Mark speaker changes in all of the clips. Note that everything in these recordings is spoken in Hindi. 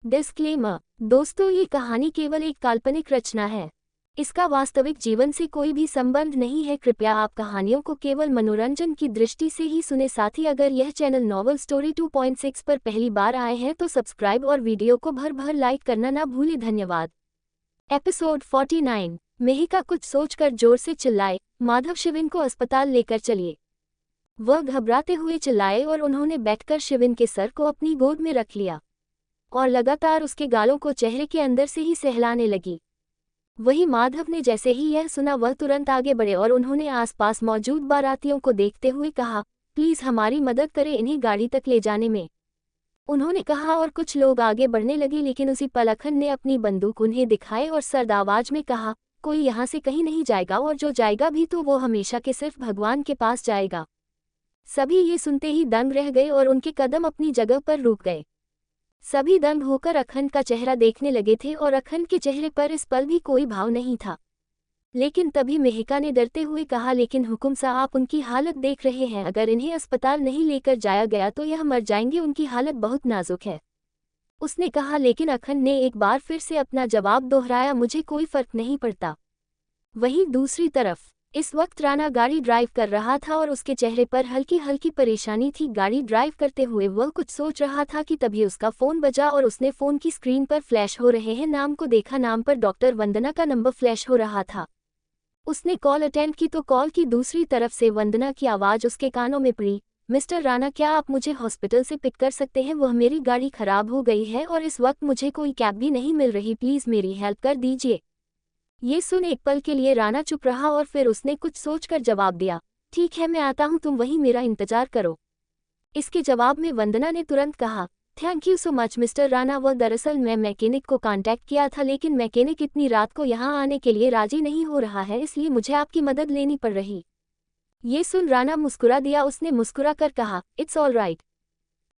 Speaker 1: डिस्क्लेमर। दोस्तों, ये कहानी केवल एक काल्पनिक रचना है। इसका वास्तविक जीवन से कोई भी संबंध नहीं है। कृपया आप कहानियों को केवल मनोरंजन की दृष्टि से ही सुने। साथ ही अगर यह चैनल नॉवल स्टोरी 2.6 पर पहली बार आए हैं तो सब्सक्राइब और वीडियो को भर भर लाइक करना ना भूलें। धन्यवाद। एपिसोड 49। मेहिका कुछ सोचकर जोर से चिल्लाए, माधव शिविन को अस्पताल लेकर चलिए। वह घबराते हुए चिल्लाए और उन्होंने बैठकर शिविन के सर को अपनी गोद में रख लिया और लगातार उसके गालों को चेहरे के अंदर से ही सहलाने लगी। वही माधव ने जैसे ही यह सुना वह तुरंत आगे बढ़े और उन्होंने आसपास मौजूद बारातियों को देखते हुए कहा, प्लीज़ हमारी मदद करें इन्हें गाड़ी तक ले जाने में। उन्होंने कहा और कुछ लोग आगे बढ़ने लगे, लेकिन उसी पल अखन ने अपनी बंदूक उन्हें दिखाए और सर्द आवाज में कहा, कोई यहाँ से कहीं नहीं जाएगा और जो जाएगा भी तो वो हमेशा के सिर्फ भगवान के पास जाएगा। सभी ये सुनते ही दंग रह गए और उनके कदम अपनी जगह पर रुक गए। सभी दंग होकर अखन का चेहरा देखने लगे थे और अखन के चेहरे पर इस पल भी कोई भाव नहीं था। लेकिन तभी मेहिका ने डरते हुए कहा, लेकिन हुकुम सा आप उनकी हालत देख रहे हैं, अगर इन्हें अस्पताल नहीं लेकर जाया गया तो यह मर जाएंगे, उनकी हालत बहुत नाजुक है। उसने कहा, लेकिन अखन ने एक बार फिर से अपना जवाब दोहराया, मुझे कोई फर्क नहीं पड़ता। वहीं दूसरी तरफ इस वक्त राणा गाड़ी ड्राइव कर रहा था और उसके चेहरे पर हल्की हल्की परेशानी थी। गाड़ी ड्राइव करते हुए वह कुछ सोच रहा था कि तभी उसका फ़ोन बजा और उसने फ़ोन की स्क्रीन पर फ्लैश हो रहे हैं नाम को देखा। नाम पर डॉक्टर वंदना का नंबर फ्लैश हो रहा था। उसने कॉल अटेंड की तो कॉल की दूसरी तरफ से वंदना की आवाज़ उसके कानों में पड़ी, मिस्टर राणा, क्या आप मुझे हॉस्पिटल से पिक कर सकते हैं? वह मेरी गाड़ी खराब हो गई है और इस वक्त मुझे कोई कैब भी नहीं मिल रही, प्लीज़ मेरी हेल्प कर दीजिए। ये सुन एक पल के लिए राणा चुप रहा और फिर उसने कुछ सोचकर जवाब दिया, ठीक है मैं आता हूँ, तुम वहीं मेरा इंतजार करो। इसके जवाब में वंदना ने तुरंत कहा, thank you so much mister Rana. वह दरअसल मैं मैकेनिक को कांटेक्ट किया था, लेकिन मैकेनिक इतनी रात को यहाँ आने के लिए राजी नहीं हो रहा है, इसलिए मुझे आपकी मदद लेनी पड़ रही। ये सुन राणा मुस्कुरा दिया। उसने मुस्कुरा कर कहा, इट्स ऑल राइट,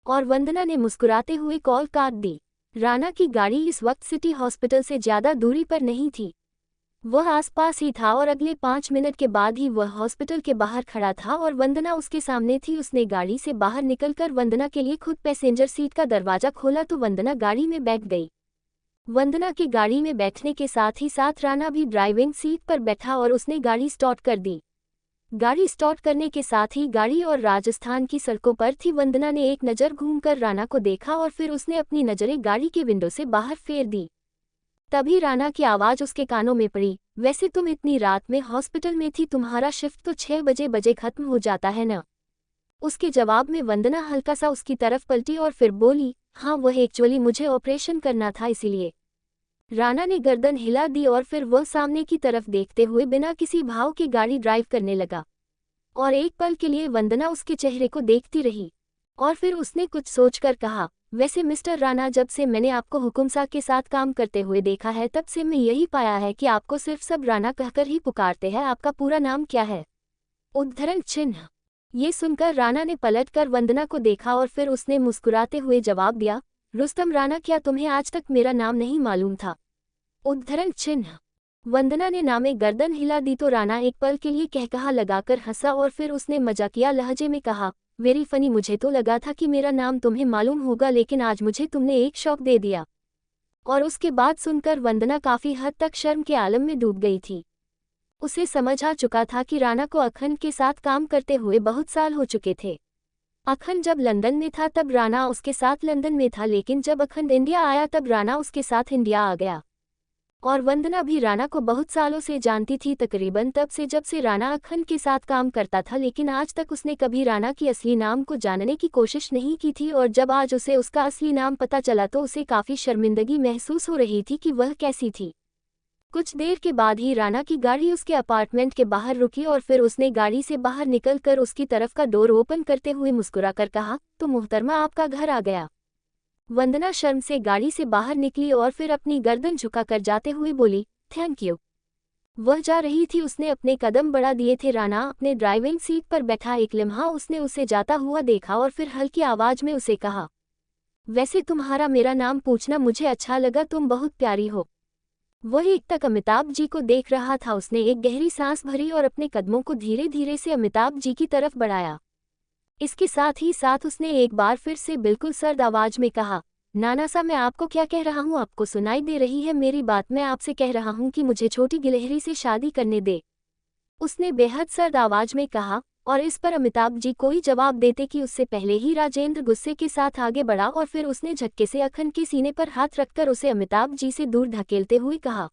Speaker 1: और वंदना ने मुस्कुराते हुए कॉल काट दी। राणा की गाड़ी इस वक्त सिटी हॉस्पिटल से ज़्यादा दूरी पर नहीं थी, वह आसपास ही था और अगले 5 मिनट के बाद ही वह हॉस्पिटल के बाहर खड़ा था और वंदना उसके सामने थी। उसने गाड़ी से बाहर निकलकर वंदना के लिए खुद पैसेंजर सीट का दरवाजा खोला तो वंदना गाड़ी में बैठ गई। वंदना की गाड़ी में बैठने के साथ ही साथ राणा भी ड्राइविंग सीट पर बैठा और उसने गाड़ी स्टार्ट कर दी। गाड़ी स्टार्ट करने के साथ ही गाड़ी और राजस्थान की सड़कों पर थी। वंदना ने एक नज़र घूमकर राणा को देखा और फिर उसने अपनी नज़रें गाड़ी के विंडो से बाहर फेर दी। तभी राणा की आवाज़ उसके कानों में पड़ी, वैसे तुम इतनी रात में हॉस्पिटल में थी, तुम्हारा शिफ्ट तो 6 बजे खत्म हो जाता है ना? उसके जवाब में वंदना हल्का सा उसकी तरफ पलटी और फिर बोली, हाँ वह एक्चुअली मुझे ऑपरेशन करना था इसीलिए। राणा ने गर्दन हिला दी और फिर वह सामने की तरफ देखते हुए बिना किसी भाव के गाड़ी ड्राइव करने लगा और एक पल के लिए वंदना उसके चेहरे को देखती रही और फिर उसने कुछ सोचकर कहा, वैसे मिस्टर राणा, जब से मैंने आपको हुकुम सा के साथ काम करते हुए देखा है तब से मैं यही पाया है कि आपको सिर्फ सब राणा कहकर ही पुकारते हैं। आपका पूरा नाम क्या है? उद्धरण चिन्ह। ये सुनकर राणा ने पलटकर वंदना को देखा और फिर उसने मुस्कुराते हुए जवाब दिया, रुस्तम राणा, क्या तुम्हें आज तक मेरा नाम नहीं मालूम था? उद्धरण चिन्ह। वंदना ने नामे गर्दन हिला दी तो राणा एक पल के लिए कहकहा लगाकर हंसा और फिर उसने मजाकिया लहजे में कहा, वेरी फनी, मुझे तो लगा था कि मेरा नाम तुम्हें मालूम होगा, लेकिन आज मुझे तुमने एक शॉक दे दिया। और उसके बाद सुनकर वंदना काफ़ी हद तक शर्म के आलम में डूब गई थी। उसे समझ आ चुका था कि राणा को अखन के साथ काम करते हुए बहुत साल हो चुके थे। अखन जब लंदन में था तब राणा उसके साथ लंदन में था, लेकिन जब अखन इंडिया आया तब राणा उसके साथ इंडिया आ गया। और वंदना भी राणा को बहुत सालों से जानती थी, तकरीबन तब से जब से राणा अखन के साथ काम करता था, लेकिन आज तक उसने कभी राणा की असली नाम को जानने की कोशिश नहीं की थी। और जब आज उसे उसका असली नाम पता चला तो उसे काफ़ी शर्मिंदगी महसूस हो रही थी कि वह कैसी थी। कुछ देर के बाद ही राणा की गाड़ी उसके अपार्टमेंट के बाहर रुकी और फिर उसने गाड़ी से बाहर निकलकर उसकी तरफ का डोर ओपन करते हुए मुस्कुराकर कहा, तो मुहतरमा आपका घर आ गया। वंदना शर्म से गाड़ी से बाहर निकली और फिर अपनी गर्दन झुकाकर जाते हुए बोली, थैंक यू। वह जा रही थी, उसने अपने कदम बढ़ा दिए थे। राणा अपने ड्राइविंग सीट पर बैठा एक लम्हा उसने उसे जाता हुआ देखा और फिर हल्की आवाज में उसे कहा, वैसे तुम्हारा मेरा नाम पूछना मुझे अच्छा लगा, तुम बहुत प्यारी हो। वह एक तक अमिताभ जी को देख रहा था। उसने एक गहरी सांस भरी और अपने कदमों को धीरे धीरे से अमिताभ जी की तरफ बढ़ाया। इसके साथ ही साथ उसने एक बार फिर से बिल्कुल सर्द आवाज में कहा, नाना सा, मैं आपको क्या कह रहा हूँ, आपको सुनाई दे रही है मेरी बात? मैं आपसे कह रहा हूँ कि मुझे छोटी गिलहरी से शादी करने दे, उसने बेहद सर्द आवाज में कहा। और इस पर अमिताभ जी कोई जवाब देते कि उससे पहले ही राजेंद्र गुस्से के साथ आगे बढ़ा और फिर उसने झटके से अखंड के सीने पर हाथ रखकर उसे अमिताभ जी से दूर धकेलते हुए कहा,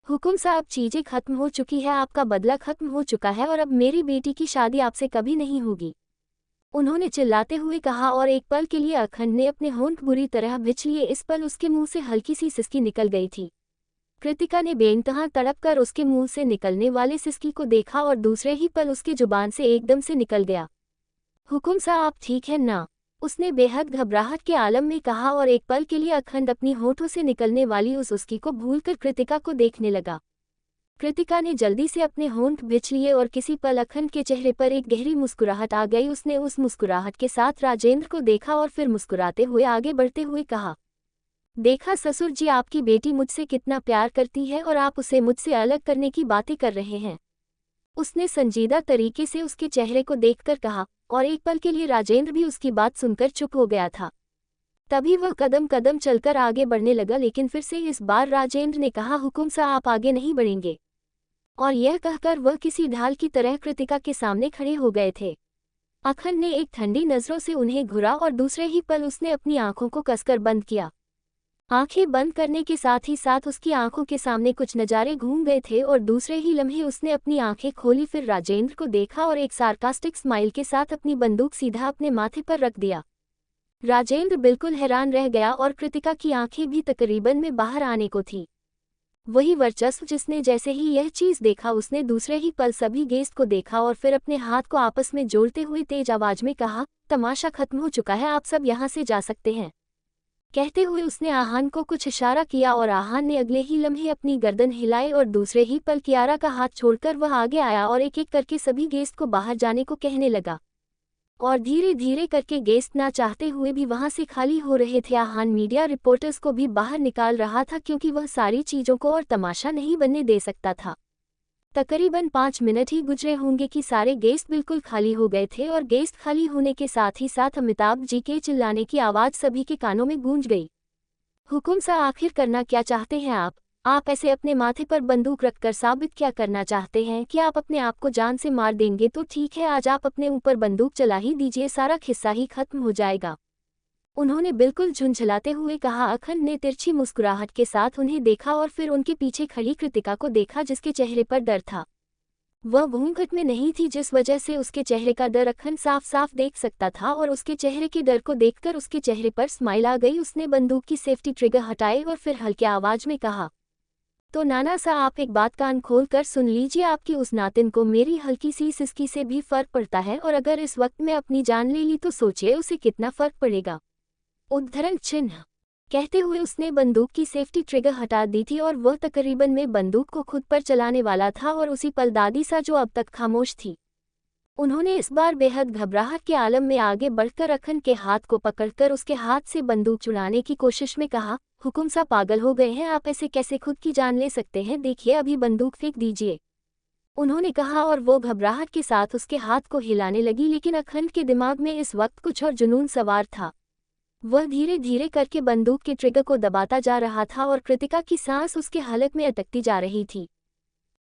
Speaker 1: हुकुम साहब, चीजें खत्म हो चुकी है, आपका बदला खत्म हो चुका है और अब मेरी बेटी की शादी आपसे कभी नहीं होगी, उन्होंने चिल्लाते हुए कहा। और एक पल के लिए अखंड ने अपने होंठ बुरी तरह बिछ लिए। इस पल उसके मुंह से हल्की सी सिसकी निकल गई थी। कृतिका ने बेइंतहा तड़प कर उसके मुंह से निकलने वाले सिसकी को देखा और दूसरे ही पल उसकी जुबान से एकदम से निकल गया, हुकुम साहब आप ठीक है ना, उसने बेहद घबराहट के आलम में कहा। और एक पल के लिए अखंड अपनी होठों से निकलने वाली उस उसकी को भूलकर कृतिका को देखने लगा। कृतिका ने जल्दी से अपने होंठ बिछ लिए और किसी पल अखंड के चेहरे पर एक गहरी मुस्कुराहट आ गई। उसने उस मुस्कुराहट के साथ राजेंद्र को देखा और फिर मुस्कुराते हुए आगे बढ़ते हुए कहा, देखा ससुर जी, आपकी बेटी मुझसे कितना प्यार करती है और आप उसे मुझसे अलग करने की बातें कर रहे हैं, उसने संजीदा तरीके से उसके चेहरे को देखकर कहा। और एक पल के लिए राजेंद्र भी उसकी बात सुनकर चुप हो गया था। तभी वह कदम कदम चलकर आगे बढ़ने लगा, लेकिन फिर से इस बार राजेंद्र ने कहा, हुकुम सा आप आगे नहीं बढ़ेंगे। और यह कहकर वह किसी ढाल की तरह कृतिका के सामने खड़े हो गए थे। अखंड ने एक ठंडी नजरों से उन्हें घूरा और दूसरे ही पल उसने अपनी आंखों को कसकर बंद किया। आंखें बंद करने के साथ ही साथ उसकी आंखों के सामने कुछ नज़ारे घूम गए थे और दूसरे ही लम्हे उसने अपनी आंखें खोली, फिर राजेंद्र को देखा और एक सार्कास्टिक स्माइल के साथ अपनी बंदूक सीधा अपने माथे पर रख दिया। राजेंद्र बिल्कुल हैरान रह गया और कृतिका की आंखें भी तकरीबन में बाहर आने को थी। वही वर्चस्व जिसने जैसे ही यह चीज देखा उसने दूसरे ही पल सभी गेस्ट को देखा और फिर अपने हाथ को आपस में जोड़ते हुए तेज आवाज में कहा, तमाशा खत्म हो चुका है, आप सब यहाँ से जा सकते हैं। कहते हुए उसने आहान को कुछ इशारा किया और आहान ने अगले ही लम्हे अपनी गर्दन हिलाई और दूसरे ही पल कियारा का हाथ छोड़कर वह आगे आया और एक एक करके सभी गेस्ट को बाहर जाने को कहने लगा। और धीरे धीरे करके गेस्ट ना चाहते हुए भी वहां से खाली हो रहे थे। आहान मीडिया रिपोर्टर्स को भी बाहर निकाल रहा था क्योंकि वह सारी चीजों को और तमाशा नहीं बनने दे सकता था। तकरीबन 5 मिनट ही गुजरे होंगे कि सारे गेस्ट बिल्कुल खाली हो गए थे और गेस्ट खाली होने के साथ ही साथ अमिताभ जी के चिल्लाने की आवाज सभी के कानों में गूंज गई। हुकुम सा, आखिर करना क्या चाहते हैं आप? आप ऐसे अपने माथे पर बंदूक रखकर साबित क्या करना चाहते हैं कि आप अपने आप को जान से मार देंगे? तो ठीक है, आज आप अपने ऊपर बंदूक चला ही दीजिए, सारा किस्सा ही खत्म हो जाएगा, उन्होंने बिल्कुल झुंझलाते हुए कहा। अखंड ने तिरछी मुस्कुराहट के साथ उन्हें देखा और फिर उनके पीछे खड़ी कृतिका को देखा जिसके चेहरे पर डर था। वह घूंघट में नहीं थी जिस वजह से उसके चेहरे का डर अखंड साफ साफ देख सकता था और उसके चेहरे के डर को देखकर उसके चेहरे पर स्माइल आ गई। उसने बंदूक की सेफ्टी ट्रिगर हटाई और फिर हल्के आवाज में कहा, तो नाना सा, आप एक बात कान खोल कर सुन लीजिए, आपकी उस नातिन को मेरी हल्की सी सिसकी से भी फर्क पड़ता है और अगर इस वक्त में अपनी जान ले ली तो सोचिए उसे कितना फर्क पड़ेगा। उद्धरण चिन्ह कहते हुए उसने बंदूक की सेफ्टी ट्रिगर हटा दी थी और वह तकरीबन में बंदूक को खुद पर चलाने वाला था और उसी पल दादी सा, जो अब तक खामोश थी, उन्होंने इस बार बेहद घबराहट के आलम में आगे बढ़कर अखंड के हाथ को पकड़कर उसके हाथ से बंदूक चुराने की कोशिश में कहा, हुकुम सा, पागल हो गए हैं आप? ऐसे कैसे खुद की जान ले सकते हैं? देखिए, अभी बंदूक फेंक दीजिए, उन्होंने कहा। और वो घबराहट के साथ उसके हाथ को हिलाने लगी, लेकिन अखंड के दिमाग में इस वक्त कुछ और जुनून सवार था। वह धीरे धीरे करके बंदूक के ट्रिगर को दबाता जा रहा था और कृतिका की सांस उसके हलक में अटकती जा रही थी।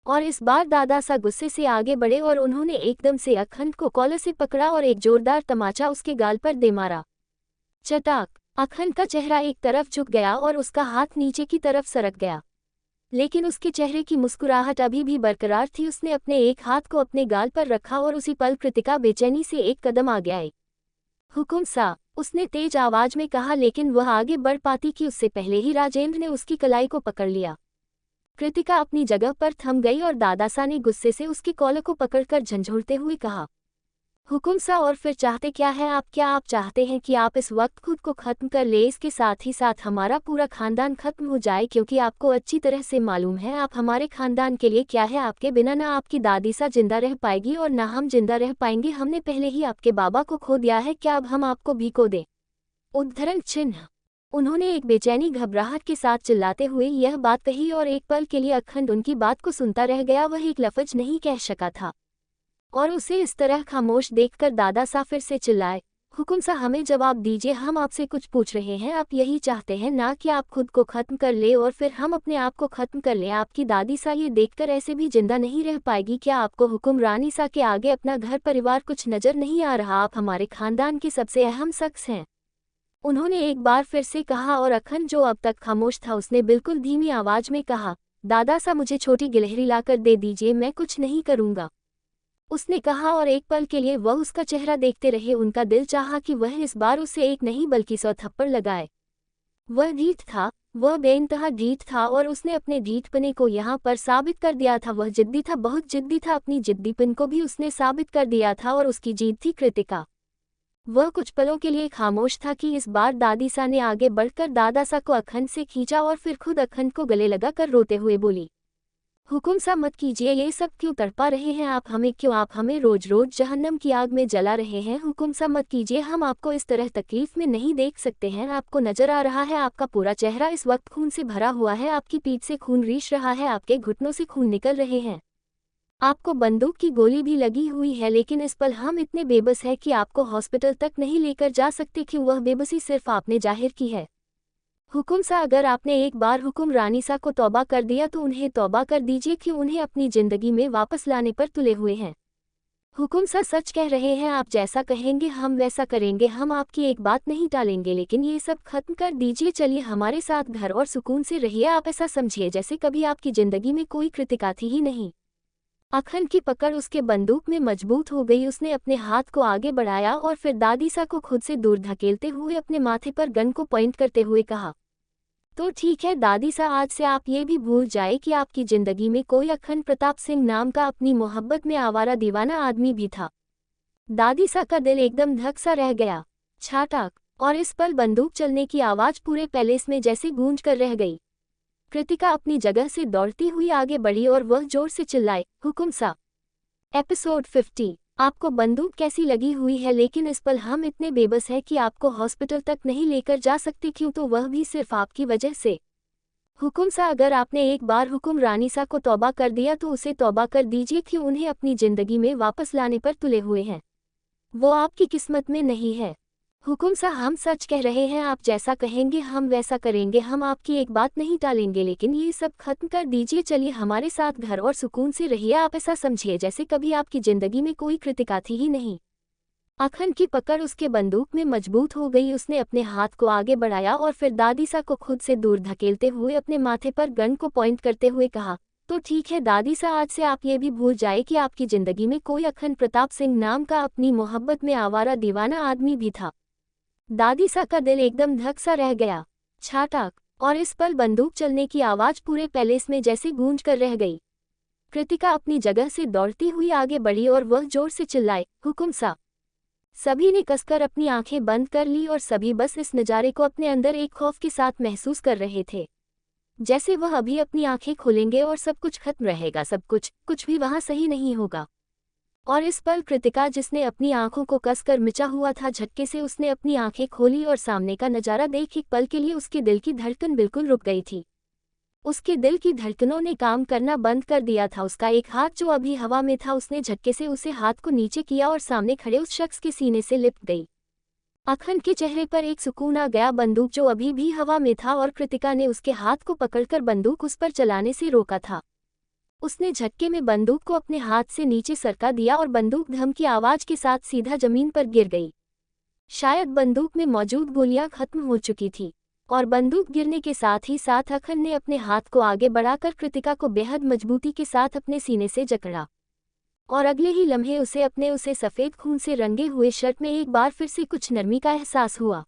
Speaker 1: और इस बार दादा सा गुस्से से आगे बढ़े और उन्होंने एकदम से अखंड को कॉलर से पकड़ा और एक जोरदार तमाचा उसके गाल पर दे मारा। चटाक! अखंड का चेहरा एक तरफ झुक गया और उसका हाथ नीचे की तरफ सरक गया, लेकिन उसके चेहरे की मुस्कुराहट अभी भी बरकरार थी। उसने अपने एक हाथ को अपने गाल पर रखा और उसी पल कृतिका बेचैनी से एक कदम आगे आई। हुकुम सा, उसने तेज आवाज में कहा, लेकिन वह आगे बढ़ पाती कि उससे पहले ही राजेंद्र ने उसकी कलाई को पकड़ लिया। कृतिका अपनी जगह पर थम गई और दादासा ने गुस्से से उसके कॉलर को पकड़कर झंझोड़ते हुए कहा, हुकुम सा, और फिर चाहते क्या है आप? क्या आप चाहते हैं कि आप इस वक्त खुद को खत्म कर ले, इसके साथ ही साथ हमारा पूरा खानदान खत्म हो जाए? क्योंकि आपको अच्छी तरह से मालूम है आप हमारे खानदान के लिए क्या है। आपके बिना ना आपकी दादी सा जिंदा रह पाएगी और ना हम जिंदा रह पाएंगे। हमने पहले ही आपके बाबा को खो दिया है, क्या अब हम आपको भी खो दें? उद्धरण चिन्ह उन्होंने एक बेचैनी घबराहट के साथ चिल्लाते हुए यह बात कही और एक पल के लिए अखंड उनकी बात को सुनता रह गया। वह एक लफ्ज नहीं कह सका था और उसे इस तरह खामोश देखकर दादा सा फिर से चिल्लाए, हुकुम सा हमें जवाब दीजिए, हम आपसे कुछ पूछ रहे हैं। आप यही चाहते हैं ना कि आप खुद को ख़त्म कर ले और फिर हम अपने आप को ख़त्म कर लें। आपकी दादी सा ये देखकर ऐसे भी जिंदा नहीं रह पाएगी। क्या आपको हुक्मरानी सा के आगे अपना घर परिवार कुछ नज़र नहीं आ रहा? आप हमारे खानदान के सबसे अहम शख्स हैं। उन्होंने एक बार फिर से कहा और अखन जो अब तक खामोश था उसने बिल्कुल धीमी आवाज में कहा, दादा सा मुझे छोटी गिलहरी लाकर दे दीजिए, मैं कुछ नहीं करूँगा। उसने कहा और एक पल के लिए वह उसका चेहरा देखते रहे। उनका दिल चाहा कि वह इस बार उसे एक नहीं बल्कि 100 थप्पड़ लगाए। वह ढीठ था, वह बेइंतहा ढीठ था और उसने अपने ढीठपने को यहाँ पर साबित कर दिया था। वह जिद्दी था, बहुत जिद्दी था। अपनी जिद्दीपन को भी उसने साबित कर दिया था और उसकी जीत थी कृतिका। वह कुछ पलों के लिए खामोश था कि इस बार दादी सा ने आगे बढ़कर दादा सा को अखंड से खींचा और फिर खुद अखंड को गले लगा कर रोते हुए बोली, हुकुम सा मत कीजिए, ये सब क्यों तड़पा रहे हैं आप हमें? क्यों आप हमें रोज रोज जहन्नम की आग में जला रहे हैं? हुकुम सा मत कीजिए, हम आपको इस तरह तकलीफ में नहीं देख सकते हैं। आपको नजर आ रहा है आपका पूरा चेहरा इस वक्त खून से भरा हुआ है, आपकी पीठ से खून रीश रहा है, आपके घुटनों से खून निकल रहे हैं, आपको बंदूक की गोली भी लगी हुई है, लेकिन इस पल हम इतने बेबस हैं कि आपको हॉस्पिटल तक नहीं लेकर जा सकते। क्यों? वह बेबसी सिर्फ आपने जाहिर की है। हुकुम सा अगर आपने एक बार हुकुम रानी सा को तौबा कर दिया तो उन्हें तौबा कर दीजिए। क्यों? उन्हें अपनी जिंदगी में वापस लाने पर तुले हुए हैं। हुकुम सा सच कह रहे हैं, आप जैसा कहेंगे हम वैसा करेंगे, हम आपकी एक बात नहीं टालेंगे, लेकिन ये सब खत्म कर दीजिए। चलिए हमारे साथ घर और सुकून से रहिए। आप ऐसा समझिए जैसे कभी आपकी जिंदगी में कोई कृतिका थी ही नहीं। अखन की पकड़ उसके बंदूक में मजबूत हो गई। उसने अपने हाथ को आगे बढ़ाया और फिर दादी सा को खुद से दूर धकेलते हुए अपने माथे पर गन को पॉइंट करते हुए कहा, तो ठीक है दादी सा, आज से आप ये भी भूल जाए कि आपकी जिंदगी में कोई अखंड प्रताप सिंह नाम का अपनी मोहब्बत में आवारा दीवाना आदमी भी था। दादी सा का दिल एकदम धक सा रह गया। छाटाक, और इस पल बंदूक चलने की आवाज पूरे पैलेस में जैसे गूंज कर रह गई। कृतिका अपनी जगह से दौड़ती हुई आगे बढ़ी और वह जोर से चिल्लाए, हुकुम सा। एपिसोड 50। आपको बंदूक कैसी लगी हुई है, लेकिन इस पल हम इतने बेबस हैं कि आपको हॉस्पिटल तक नहीं लेकर जा सकते। क्यों? तो वह भी सिर्फ आपकी वजह से। हुकुम सा अगर आपने एक बार हुकुम रानी सा को तौबा कर दिया तो उसे तौबा कर दीजिए। क्यों? उन्हें अपनी जिंदगी में वापस लाने पर तुले हुए हैं, वो आपकी किस्मत में नहीं है। हुकुम सा हम सच कह रहे हैं, आप जैसा कहेंगे हम वैसा करेंगे, हम आपकी एक बात नहीं टालेंगे, लेकिन ये सब खत्म कर दीजिए। चलिए हमारे साथ घर और सुकून से रहिए। आप ऐसा समझिए जैसे कभी आपकी जिंदगी में कोई कृतिका थी ही नहीं। अखन की पकड़ उसके बंदूक में मजबूत हो गई। उसने अपने हाथ को आगे बढ़ाया और फिर दादी सा को खुद से दूर धकेलते हुए अपने माथे पर गन को पॉइंट करते हुए कहा, तो ठीक है दादी सा, आज से आप ये भी भूल जाए कि आपकी जिंदगी में कोई अखंड प्रताप सिंह नाम का अपनी मोहब्बत में आवारा दीवाना आदमी भी था। दादी सा का दिल एकदम धक सा रह गया। छाटाक, और इस पल बंदूक चलने की आवाज पूरे पैलेस में जैसे गूंज कर रह गई। कृतिका अपनी जगह से दौड़ती हुई आगे बढ़ी और वह जोर से चिल्लाए, हुकुम सा। सभी ने कसकर अपनी आंखें बंद कर ली और सभी बस इस नज़ारे को अपने अंदर एक खौफ के साथ महसूस कर रहे थे, जैसे वह अभी अपनी आंखें खोलेंगे और सब कुछ खत्म रहेगा, सब कुछ भी वहां सही नहीं होगा। और इस पल कृतिका, जिसने अपनी आंखों को कसकर मिचा हुआ था, झटके से उसने अपनी आंखें खोली और सामने का नजारा देख एक पल के लिए उसके दिल की धड़कन बिल्कुल रुक गई थी। उसके दिल की धड़कनों ने काम करना बंद कर दिया था। उसका एक हाथ जो अभी हवा में था, उसने झटके से उसे हाथ को नीचे किया और सामने खड़े उस शख्स के सीने से लिपट गई। अखंड के चेहरे पर एक सुकून आ गया। बंदूक जो अभी भी हवा में था और कृतिका ने उसके हाथ को पकड़कर बंदूक उस पर चलाने से रोका था। उसने झटके में बंदूक को अपने हाथ से नीचे सरका दिया और बंदूक धम की आवाज के साथ सीधा जमीन पर गिर गई। शायद बंदूक में मौजूद गोलियां खत्म हो चुकी थी और बंदूक गिरने के साथ ही साथ अखंड ने अपने हाथ को आगे बढ़ाकर कृतिका को बेहद मजबूती के साथ अपने सीने से जकड़ा और अगले ही लम्हे उसे सफ़ेद खून से रंगे हुए शर्ट में एक बार फिर से कुछ नरमी का एहसास हुआ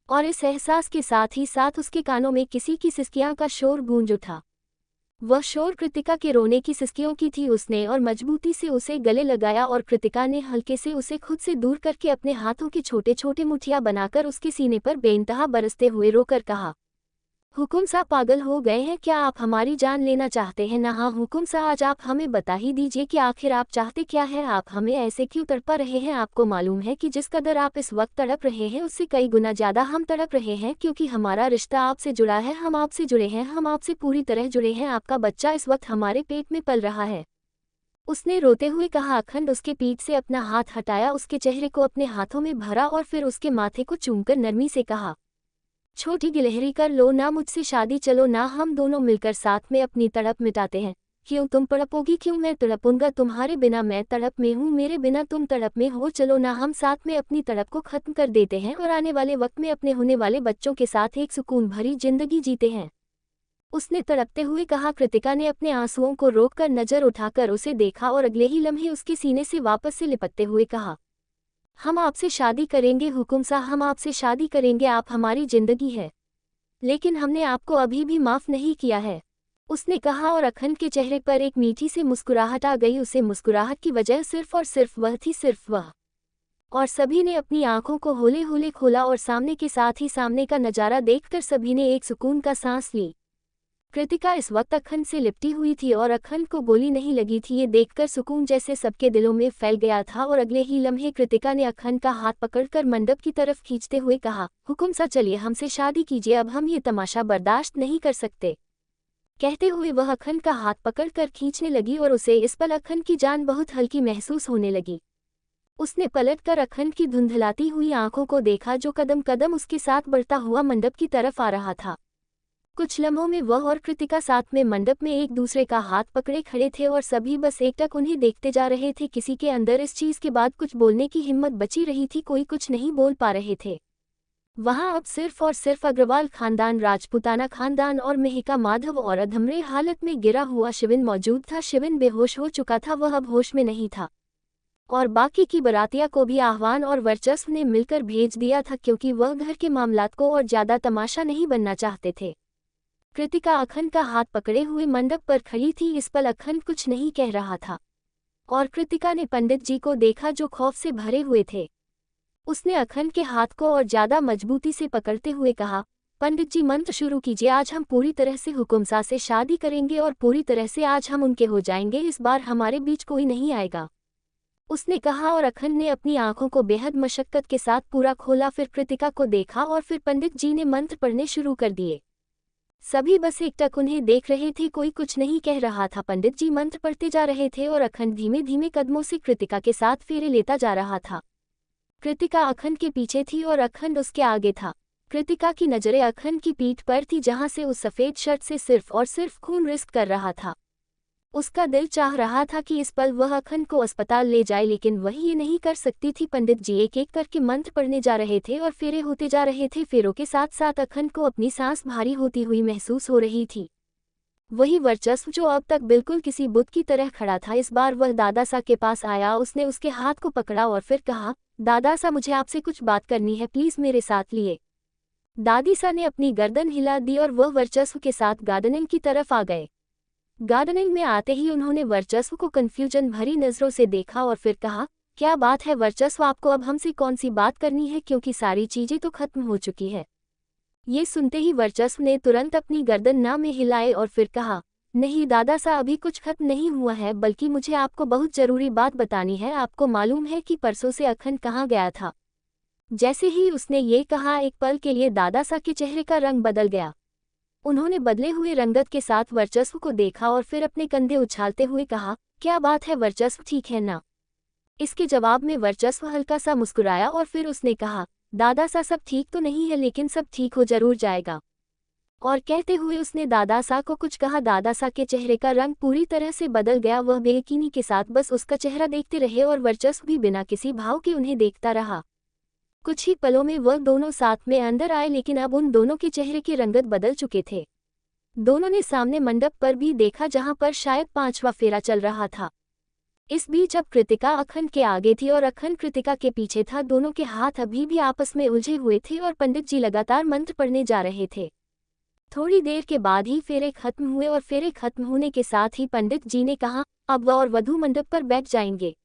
Speaker 1: और इस एहसास के साथ ही साथ उसके कानों में किसी की सिसकियां का शोर गूंज उठा। वह शोर कृतिका के रोने की सिसकियों की थी। उसने और मजबूती से उसे गले लगाया और कृतिका ने हल्के से उसे खुद से दूर करके अपने हाथों के छोटे छोटे मुठियां बनाकर उसके सीने पर बेइंतहा बरसते हुए रोकर कहा, हुकुम सा पागल हो गए हैं क्या? आप हमारी जान लेना चाहते हैं ना? हाँ हुकुम सा, आज आप हमें बता ही दीजिए कि आखिर आप चाहते क्या है? आप हमें ऐसे क्यों तड़पा रहे हैं? आपको मालूम है कि जिस कदर आप इस वक्त तड़प रहे हैं उससे कई गुना ज़्यादा हम तड़प रहे हैं, क्योंकि हमारा रिश्ता आपसे जुड़ा है, हम आपसे जुड़े हैं, हम आपसे पूरी तरह जुड़े हैं। आपका बच्चा इस वक्त हमारे पेट में पल रहा है। उसने रोते हुए कहा। अखंड उसके पीठ से अपना हाथ हटाया, उसके चेहरे को अपने हाथों में भरा और फिर उसके माथे को चूमकर नरमी से कहा, छोटी गिलहरी कर लो ना मुझसे शादी, चलो ना हम दोनों मिलकर साथ में अपनी तड़प मिटाते हैं। क्यों तुम तड़पोगी, क्यों मैं तड़पूंगा, तुम्हारे बिना मैं तड़प में हूँ, मेरे बिना तुम तड़प में हो, चलो ना हम साथ में अपनी तड़प को खत्म कर देते हैं और आने वाले वक्त में अपने होने वाले बच्चों के साथ एक सुकून भरी जिंदगी जीते हैं। उसने तड़पते हुए कहा। कृतिका ने अपने आंसुओं को रोककर नजर उठाकर उसे देखा और अगले ही लम्हे उसके सीने से वापस से लिपटते हुए कहा, हम आपसे शादी करेंगे हुकुम सा, हम आपसे शादी करेंगे, आप हमारी जिंदगी है। लेकिन हमने आपको अभी भी माफ नहीं किया है, उसने कहा और अखंड के चेहरे पर एक मीठी सी मुस्कुराहट आ गई। उसे मुस्कुराहट की वजह सिर्फ और सिर्फ वह थी, सिर्फ वह। और सभी ने अपनी आंखों को हौले हौले खोला और सामने के साथ ही सामने का नजारा देखकर सभी ने एक सुकून का सांस ली। कृतिका इस वक्त अखंड से लिपटी हुई थी और अखंड को गोली नहीं लगी थी। ये देखकर सुकून जैसे सबके दिलों में फैल गया था और अगले ही लम्हे कृतिका ने अखंड का हाथ पकड़कर मंडप की तरफ खींचते हुए कहा, हुकुम सा चलिए हमसे शादी कीजिए, अब हम ये तमाशा बर्दाश्त नहीं कर सकते। कहते हुए वह अखंड का हाथ पकड़कर खींचने लगी और उसे इस पल अखंड की जान बहुत हल्की महसूस होने लगी। उसने पलटकर अखंड की धुंधलाती हुई आंखों को देखा जो कदम कदम उसके साथ बढ़ता हुआ मंडप की तरफ आ रहा था। कुछ लम्हों में वह और कृतिका साथ में मंडप में एक दूसरे का हाथ पकड़े खड़े थे और सभी बस एकटक उन्हें देखते जा रहे थे। किसी के अंदर इस चीज के बाद कुछ बोलने की हिम्मत बची रही थी, कोई कुछ नहीं बोल पा रहे थे। वहां अब सिर्फ और सिर्फ अग्रवाल खानदान, राजपूताना खानदान और मेहिका माधव और अधमरे हालत में गिरा हुआ शिविन मौजूद था। शिविन बेहोश हो चुका था, वह अब होश में नहीं था और बाकी की बरातिया को भी आह्वान और वर्चस्व ने मिलकर भेज दिया था क्योंकि वह घर के मामलात को और ज्यादा तमाशा नहीं बनना चाहते थे। कृतिका अखंड का हाथ पकड़े हुए मंडप पर खड़ी थी। इस पल अखंड कुछ नहीं कह रहा था और कृतिका ने पंडित जी को देखा जो खौफ से भरे हुए थे। उसने अखंड के हाथ को और ज्यादा मजबूती से पकड़ते हुए कहा, पंडित जी मंत्र शुरू कीजिए, आज हम पूरी तरह से हुकुमसा से शादी करेंगे और पूरी तरह से आज हम उनके हो जाएंगे, इस बार हमारे बीच कोई नहीं आएगा, उसने कहा। और अखंड ने अपनी आंखों को बेहद मशक्कत के साथ पूरा खोला, फिर कृतिका को देखा और फिर पंडित जी ने मंत्र पढ़ने शुरू कर दिए। सभी बस एकटक उन्हें देख रहे थे, कोई कुछ नहीं कह रहा था। पंडित जी मंत्र पढ़ते जा रहे थे और अखंड धीमे धीमे कदमों से कृतिका के साथ फेरे लेता जा रहा था। कृतिका अखंड के पीछे थी और अखंड उसके आगे था। कृतिका की नजरें अखंड की पीठ पर थी जहां से उस सफेद शर्ट से सिर्फ और सिर्फ खून रिस्क कर रहा था। उसका दिल चाह रहा था कि इस पल वह अखंड को अस्पताल ले जाए, लेकिन वह ये नहीं कर सकती थी। पंडित जी एक एक करके मंत्र पढ़ने जा रहे थे और फेरे होते जा रहे थे। फेरों के साथ साथ अखंड को अपनी सांस भारी होती हुई महसूस हो रही थी। वही वर्चस्व जो अब तक बिल्कुल किसी बुत की तरह खड़ा था, इस बार वह दादासा के पास आया। उसने उसके हाथ को पकड़ा और फिर कहा, दादासा मुझे आपसे कुछ बात करनी है, प्लीज मेरे साथ लिए। दादीसा ने अपनी गर्दन हिला दी और वह वर्चस्व के साथ गार्डनिंग की तरफ आ गए। गार्डनिंग में आते ही उन्होंने वर्चस्व को कंफ्यूजन भरी नजरों से देखा और फिर कहा, क्या बात है वर्चस्व, आपको अब हमसे कौन सी बात करनी है, क्योंकि सारी चीजें तो खत्म हो चुकी है। ये सुनते ही वर्चस्व ने तुरंत अपनी गर्दन ना में हिलाए और फिर कहा, नहीं दादासा, अभी कुछ खत्म नहीं हुआ है, बल्कि मुझे आपको बहुत जरूरी बात बतानी है। आपको मालूम है कि परसों से अखंड कहाँ गया था? जैसे ही उसने ये कहा, एक पल के लिए दादासा के चेहरे का रंग बदल गया। उन्होंने बदले हुए रंगत के साथ वर्चस्व को देखा और फिर अपने कंधे उछालते हुए कहा, क्या बात है वर्चस्व, ठीक है ना? इसके जवाब में वर्चस्व हल्का सा मुस्कुराया और फिर उसने कहा, दादासा सब ठीक तो नहीं है, लेकिन सब ठीक हो जरूर जाएगा। और कहते हुए उसने दादासा को कुछ कहा। दादासा के चेहरे का रंग पूरी तरह से बदल गया। वह बेयकीनी के साथ बस उसका चेहरा देखते रहे और वर्चस्व भी बिना किसी भाव के उन्हें देखता रहा। कुछ ही पलों में वह दोनों साथ में अंदर आए, लेकिन अब उन दोनों के चेहरे की रंगत बदल चुके थे। दोनों ने सामने मंडप पर भी देखा जहां पर शायद 5वां फेरा चल रहा था। इस बीच अब कृतिका अखंड के आगे थी और अखंड कृतिका के पीछे था। दोनों के हाथ अभी भी आपस में उलझे हुए थे और पंडित जी लगातार मंत्र पढ़ने जा रहे थे। थोड़ी देर के बाद ही फेरे खत्म हुए और फेरे खत्म होने के साथ ही पंडित जी ने कहा, अब वह और वधू मंडप पर बैठ जाएंगे।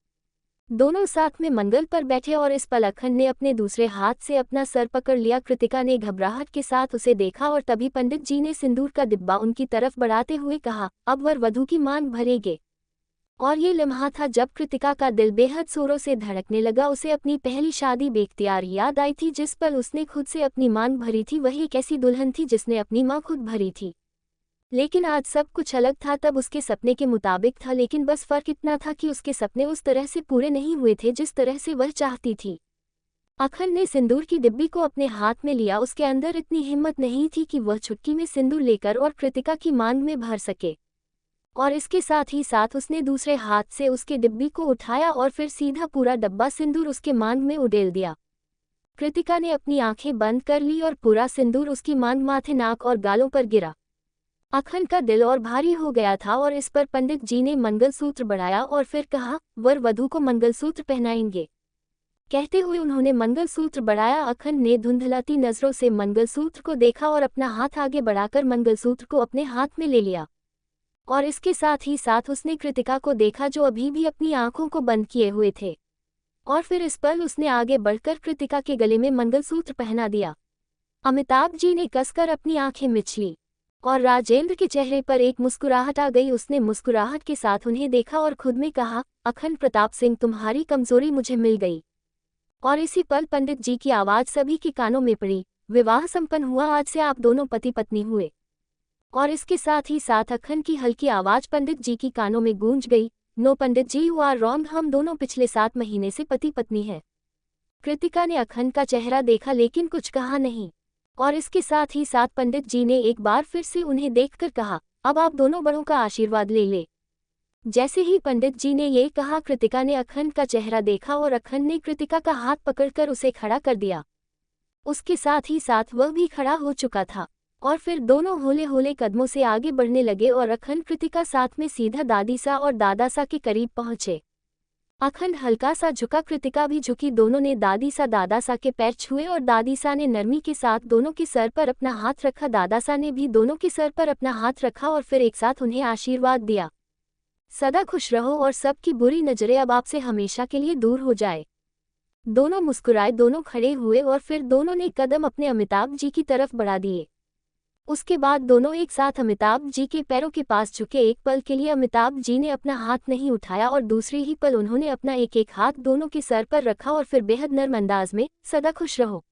Speaker 1: दोनों साथ में मंगल पर बैठे और इस पल अखंड ने अपने दूसरे हाथ से अपना सर पकड़ लिया। कृतिका ने घबराहट के साथ उसे देखा और तभी पंडित जी ने सिंदूर का डिब्बा उनकी तरफ बढ़ाते हुए कहा, अब वर वधू की मांग भरेंगे। और ये लम्हा था जब कृतिका का दिल बेहद जोरों से धड़कने लगा। उसे अपनी पहली शादी बेख्तियार याद आई थी, जिस पल उसने खुद से अपनी मांग भरी थी। वही एक ऐसी दुल्हन थी जिसने अपनी मांग खुद भरी थी। लेकिन आज सब कुछ अलग था। तब उसके सपने के मुताबिक था, लेकिन बस फर्क इतना था कि उसके सपने उस तरह से पूरे नहीं हुए थे जिस तरह से वह चाहती थी। अखन ने सिंदूर की डिब्बी को अपने हाथ में लिया। उसके अंदर इतनी हिम्मत नहीं थी कि वह चुटकी में सिंदूर लेकर और कृतिका की मांग में भर सके। और इसके साथ ही साथ उसने दूसरे हाथ से उसके डिब्बी को उठाया और फिर सीधा पूरा डब्बा सिंदूर उसके मांग में उड़ेल दिया। कृतिका ने अपनी आंखें बंद कर ली और पूरा सिंदूर उसकी मांग, माथे, नाक और गालों पर गिरा। अखन का दिल और भारी हो गया था और इस पर पंडित जी ने मंगलसूत्र बढ़ाया और फिर कहा, वर वधू को मंगलसूत्र पहनाएंगे। कहते हुए उन्होंने मंगलसूत्र बढ़ाया। अखन ने धुंधलाती नजरों से मंगलसूत्र को देखा और अपना हाथ आगे बढ़ाकर मंगलसूत्र को अपने हाथ में ले लिया। और इसके साथ ही साथ उसने कृतिका को देखा जो अभी भी अपनी आंखों को बंद किए हुए थे। और फिर इस पल उसने आगे बढ़कर कृतिका के गले में मंगलसूत्र पहना दिया। अमिताभ जी ने कसकर अपनी आंखें मिच ली और राजेंद्र के चेहरे पर एक मुस्कुराहट आ गई। उसने मुस्कुराहट के साथ उन्हें देखा और खुद में कहा, अखन प्रताप सिंह, तुम्हारी कमजोरी मुझे मिल गई। और इसी पल पंडित जी की आवाज सभी के कानों में पड़ी, विवाह संपन्न हुआ, आज से आप दोनों पति पत्नी हुए। और इसके साथ ही साथ अखन की हल्की आवाज पंडित जी की कानों में गूंज गई, no Pandit ji, you are wrong, हम दोनों पिछले 7 महीने से पति पत्नी हैं। कृतिका ने अखन का चेहरा देखा लेकिन कुछ कहा नहीं। और इसके साथ ही साथ पंडित जी ने एक बार फिर से उन्हें देखकर कहा, अब आप दोनों बड़ों का आशीर्वाद ले ले। जैसे ही पंडित जी ने ये कहा, कृतिका ने अखन का चेहरा देखा और अखन ने कृतिका का हाथ पकड़कर उसे खड़ा कर दिया। उसके साथ ही साथ वह भी खड़ा हो चुका था और फिर दोनों होले होले कदमों से आगे बढ़ने लगे और अखन कृतिका साथ में सीधा दादीसा और दादासा के करीब पहुंचे। अखन हल्का सा झुका, कृतिका भी झुकी। दोनों ने दादीसा दादासा के पैर छुए और दादीसा ने नरमी के साथ दोनों के सर पर अपना हाथ रखा। दादासा ने भी दोनों के सर पर अपना हाथ रखा और फिर एक साथ उन्हें आशीर्वाद दिया, सदा खुश रहो और सबकी बुरी नजरें अब आपसे हमेशा के लिए दूर हो जाए। दोनों मुस्कुराए, दोनों खड़े हुए और फिर दोनों ने कदम अपने अमिताभ जी की तरफ बढ़ा दिए। उसके बाद दोनों एक साथ अमिताभ जी के पैरों के पास झुके। एक पल के लिए अमिताभ जी ने अपना हाथ नहीं उठाया और दूसरे ही पल उन्होंने अपना एक एक हाथ दोनों के सर पर रखा और फिर बेहद नर्म अंदाज में, सदा खुश रहो।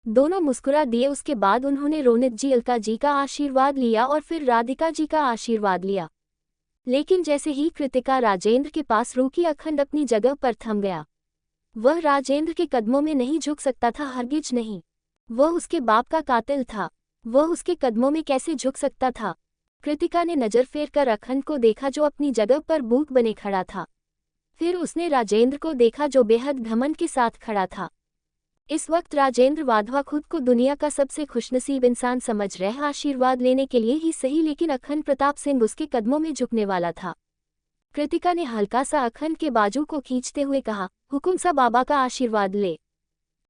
Speaker 1: दोनों मुस्कुरा दिए। उसके बाद उन्होंने रोनित जी, अलका जी का आशीर्वाद लिया और फिर राधिका जी का आशीर्वाद लिया। लेकिन जैसे ही कृतिका राजेंद्र के पास रुकी, अखंड अपनी जगह पर थम गया। वह राजेंद्र के कदमों में नहीं झुक सकता था, हरगिज नहीं। वह उसके बाप का कातिल था, वह उसके कदमों में कैसे झुक सकता था। कृतिका ने नजर फेर कर अखंड को देखा जो अपनी जगह पर बूक बने खड़ा था। फिर उसने राजेंद्र को देखा जो बेहद घमंड के साथ खड़ा था। इस वक्त राजेंद्र वाधवा खुद को दुनिया का सबसे खुशनसीब इंसान समझ रहे, आशीर्वाद लेने के लिए ही सही, लेकिन अखंड प्रताप सिंह उसके कदमों में झुकने वाला था। कृतिका ने हल्का सा अखंड के बाजू को खींचते हुए कहा, हुकुम सा बाबा का आशीर्वाद ले।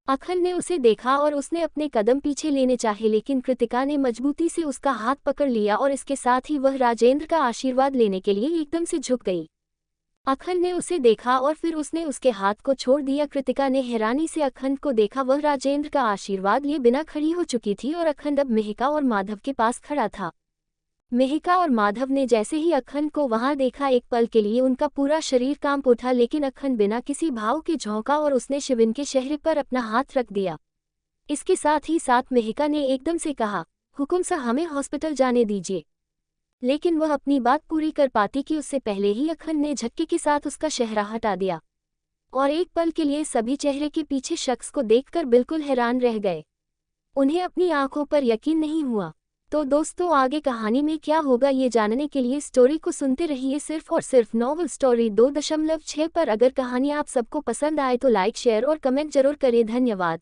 Speaker 1: अखंड ने उसे देखा और उसने अपने कदम पीछे लेने चाहे, लेकिन कृतिका ने मजबूती से उसका हाथ पकड़ लिया और इसके साथ ही वह राजेंद्र का आशीर्वाद लेने के लिए एकदम से झुक गई। अखंड ने उसे देखा और फिर उसने उसके हाथ को छोड़ दिया। कृतिका ने हैरानी से अखंड को देखा, वह राजेंद्र का आशीर्वाद लिए बिना खड़ी हो चुकी थी और अखंड अब मेहिका और माधव के पास खड़ा था। मेहिका और माधव ने जैसे ही अखंड को वहां देखा, एक पल के लिए उनका पूरा शरीर कांप उठा, लेकिन अखंड बिना किसी भाव के झोंका और उसने शिविन के चेहरे पर अपना हाथ रख दिया। इसके साथ ही साथ मेहिका ने एकदम से कहा, हुकुम सा हमें हॉस्पिटल जाने दीजिए। लेकिन वह अपनी बात पूरी कर पाती कि उससे पहले ही अखंड ने झटके के साथ उसका चेहरा हटा दिया और एक पल के लिए सभी चेहरे के पीछे शख्स को देखकर बिल्कुल हैरान रह गए। उन्हें अपनी आंखों पर यकीन नहीं हुआ। तो दोस्तों, आगे कहानी में क्या होगा ये जानने के लिए स्टोरी को सुनते रहिए सिर्फ और सिर्फ नॉवल स्टोरी 2.6 पर। अगर कहानी आप सबको पसंद आए तो लाइक, शेयर और कमेंट जरूर करें। धन्यवाद।